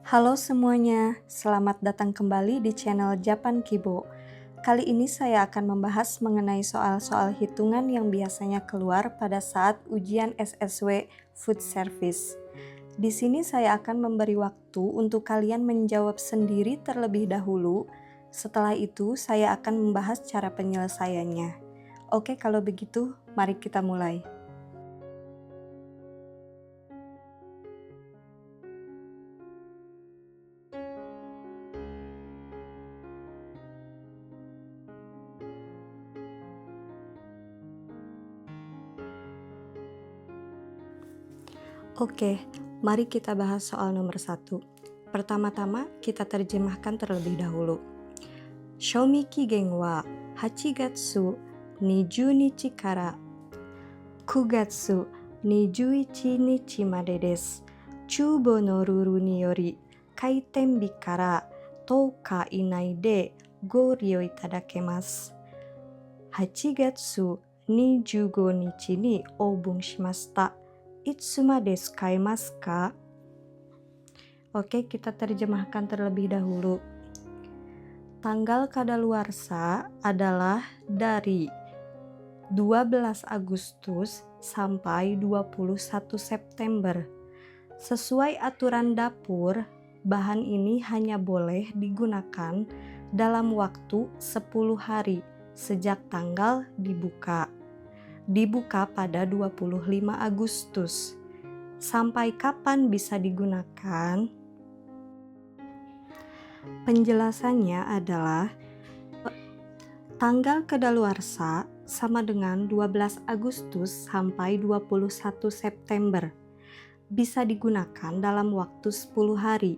Halo semuanya, selamat datang kembali di channel Japan Kibo. Kali ini saya akan membahas mengenai soal-soal hitungan yang biasanya keluar pada saat ujian SSW Food Service. Di sini saya akan memberi waktu untuk kalian menjawab sendiri terlebih dahulu. Setelah itu, saya akan membahas cara penyelesaiannya. Oke, kalau begitu, mari kita mulai. Oke, mari kita bahas soal nomor 1. Pertama-tama, kita terjemahkan terlebih dahulu. Shoumi kigen wa 8月20日から9月21日までです。厨房のルールにより開店日から10日以内でご利用いただけます。8月25日にオープンしました。いつまで使えますか? Oke, kita terjemahkan terlebih dahulu. Tanggal kadaluarsa adalah dari 12 Agustus sampai 21 September. Sesuai aturan dapur, bahan ini hanya boleh digunakan dalam waktu 10 hari sejak tanggal dibuka. Dibuka pada 25 Agustus. Sampai kapan bisa digunakan? Penjelasannya adalah tanggal kadaluarsa sama dengan 12 Agustus sampai 21 September. Bisa digunakan dalam waktu 10 hari.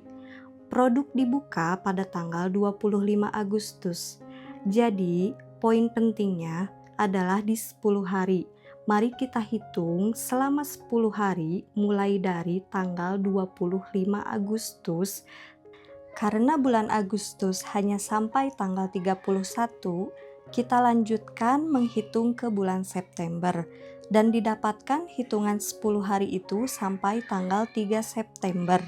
Produk dibuka pada tanggal 25 Agustus. Jadi, poin pentingnya adalah di 10 hari. Mari kita hitung selama 10 hari mulai dari tanggal 25 Agustus. Karena bulan Agustus hanya sampai tanggal 31, kita lanjutkan menghitung ke bulan September dan didapatkan hitungan 10 hari itu sampai tanggal 3 September.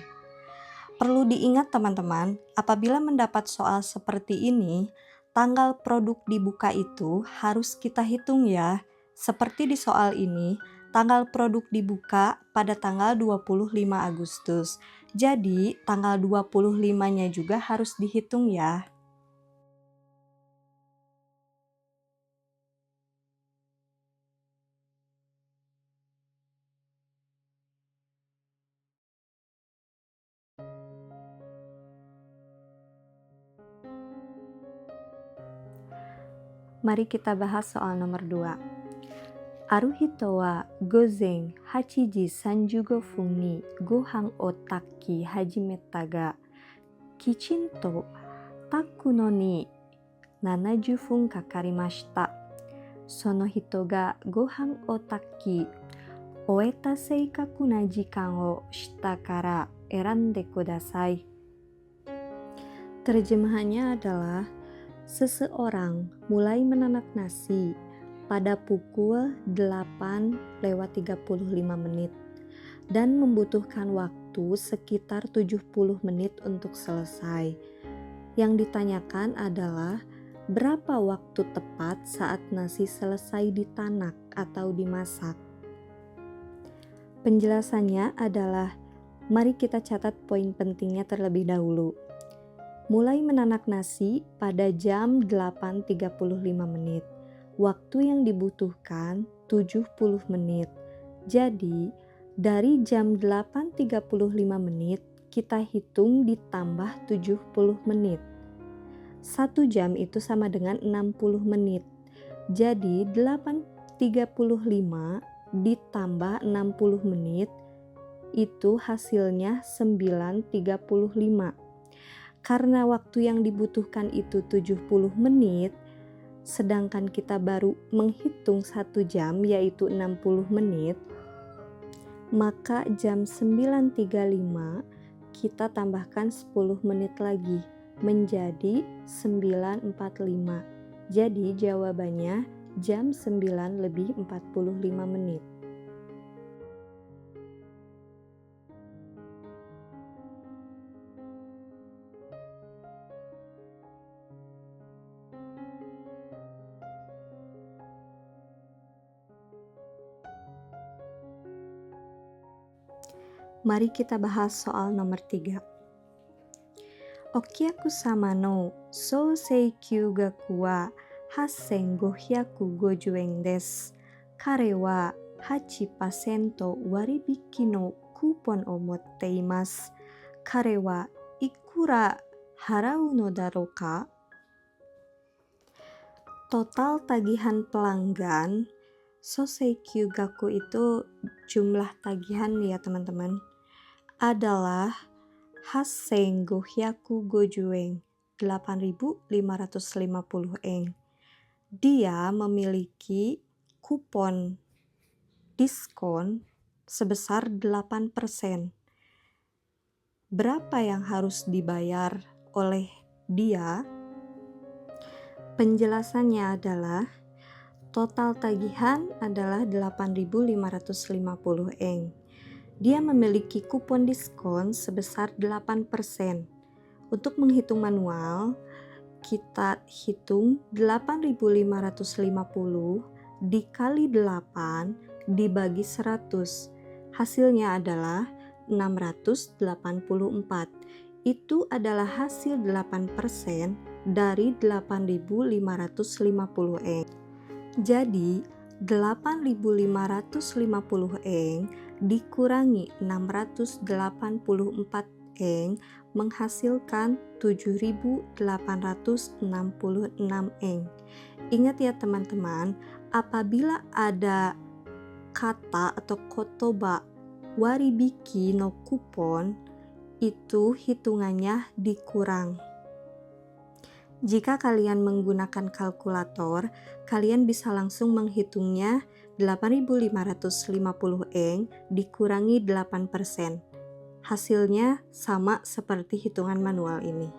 Perlu diingat teman-teman, apabila mendapat soal seperti ini, tanggal produk dibuka itu harus kita hitung ya. Seperti di soal ini, tanggal produk dibuka pada tanggal 25 Agustus. Jadi, tanggal 25-nya juga harus dihitung ya. Mari kita bahas soal nomor 2. Aruhito wa gozen 8時35分にご飯を炊き始めたが、きちんと炊くのに70分かかりました。その人がご飯を炊き終えた正確な時間を下から選んでください。Terjemahannya adalah seseorang mulai menanak nasi pada pukul 8:35 menit dan membutuhkan waktu sekitar 70 menit untuk selesai. Yang ditanyakan adalah berapa waktu tepat saat nasi selesai ditanak atau dimasak. Penjelasannya adalah, mari kita catat poin pentingnya terlebih dahulu. Mulai menanak nasi pada jam 8.35 menit. Waktu yang dibutuhkan 70 menit. Jadi, dari jam 8.35 menit, kita hitung ditambah 70 menit. 1 jam itu sama dengan 60 menit. Jadi, 8.35 ditambah 60 menit, itu hasilnya 9.35. Karena waktu yang dibutuhkan itu 70 menit, sedangkan kita baru menghitung 1 jam yaitu 60 menit, maka jam 9.35 kita tambahkan 10 menit lagi menjadi 9.45. Jadi jawabannya jam 9:45 menit. Mari kita bahas soal nomor 3. Okyaku sama no souseikyu gaku wa 8,550 yen desu. Kare wa 8% 割引のクーポンを持っています。彼はいくら払うのだろうか? Total tagihan pelanggan, Soseikyu Gaku itu jumlah tagihan ya teman-teman, adalah 8,550 yen, 8.550 yen. Dia memiliki kupon diskon sebesar 8%. Berapa yang harus dibayar oleh dia? Penjelasannya adalah total tagihan adalah 8.550 yen. Dia memiliki kupon diskon sebesar 8%. Untuk menghitung manual, kita hitung 8.550 dikali 8 dibagi 100. Hasilnya adalah 684. Itu adalah hasil 8% dari 8.550 yen. Jadi 8.550 yen dikurangi 684 yen menghasilkan 7.866 yen. Ingat ya teman-teman, apabila ada kata atau kotoba waribiki no kupon, itu hitungannya dikurang. Jika kalian menggunakan kalkulator, kalian bisa langsung menghitungnya 8.550 yen dikurangi 8%. Hasilnya sama seperti hitungan manual ini.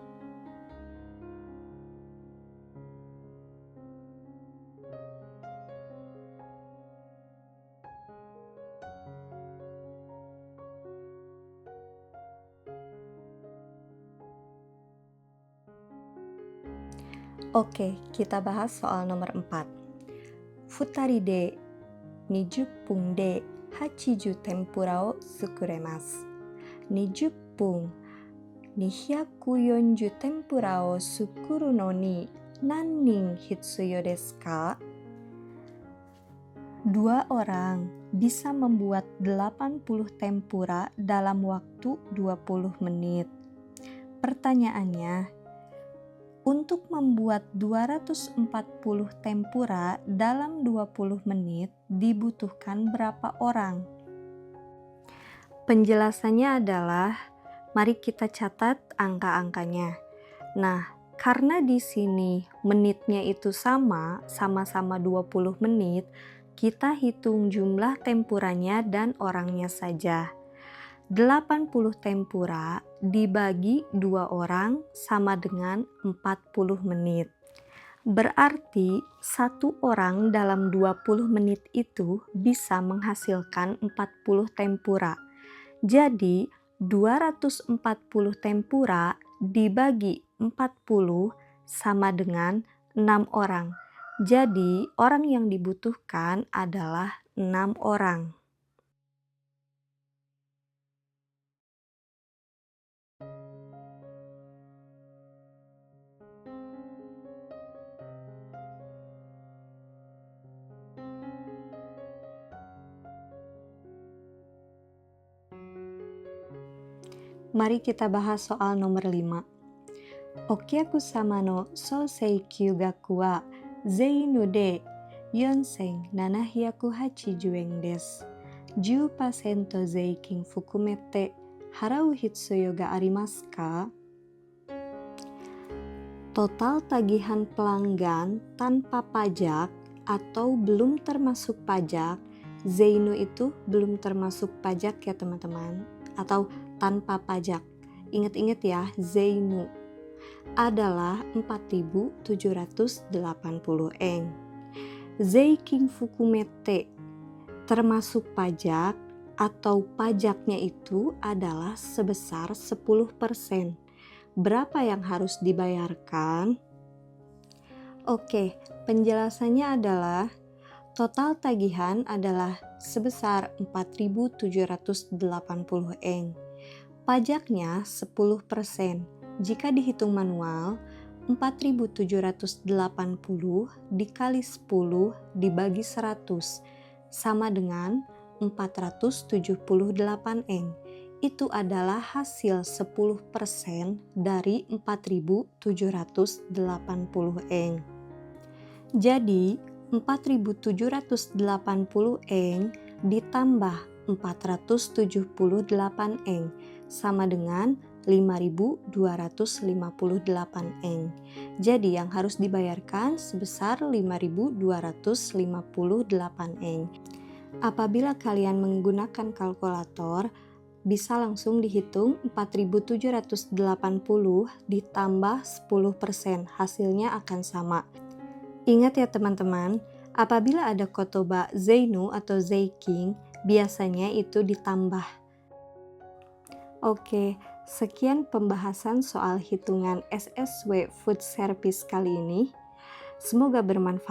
Oke, kita bahas soal nomor 4. Futari de 20分で80天ぷらを作れます。20分240天ぷらを作るのに何人必要ですか? 2 orang bisa membuat 80 tempura dalam waktu 20 menit. Pertanyaannya, untuk membuat 240 tempura dalam 20 menit dibutuhkan berapa orang? Penjelasannya adalah, mari kita catat angka-angkanya. Nah, karena di sini menitnya itu sama-sama 20 menit, kita hitung jumlah tempuranya dan orangnya saja. 80 tempura dibagi 2 orang sama dengan 40 menit. Berarti 1 orang dalam 20 menit itu bisa menghasilkan 40 tempura. Jadi 240 tempura dibagi 40 sama dengan 6 orang. Jadi orang yang dibutuhkan adalah 6 orang. Mari kita bahas soal nomor 5. Okyaku sama no souseikyu gaku wa zeinu de 4,780 yen desu. 10% 税金含めて払う必要がありますか? Total tagihan pelanggan tanpa pajak atau belum termasuk pajak, zeinu itu belum termasuk pajak ya teman-teman, atau tanpa pajak. Ingat-ingat ya, zeinu adalah 4.780 yen. Zeikin fukumete termasuk pajak atau pajaknya itu adalah sebesar 10%. Berapa yang harus dibayarkan? Oke, penjelasannya adalah Total tagihan adalah sebesar 4.780 yen. Pajaknya 10%. Jika dihitung manual, 4.780 dikali 10 dibagi 100 sama dengan 478 yen. Itu adalah hasil 10% dari 4.780 yen. Jadi, 4.780 yen ditambah 478 yen sama dengan 5.258 yen. Jadi yang harus dibayarkan sebesar 5.258 yen. Apabila kalian menggunakan kalkulator, bisa langsung dihitung 4.780 ditambah 10%, hasilnya akan sama. Ingat ya teman-teman, apabila ada kotoba zeinu atau zeiking, biasanya itu ditambah. Oke, sekian pembahasan soal hitungan SSW Food Service kali ini. Semoga bermanfaat.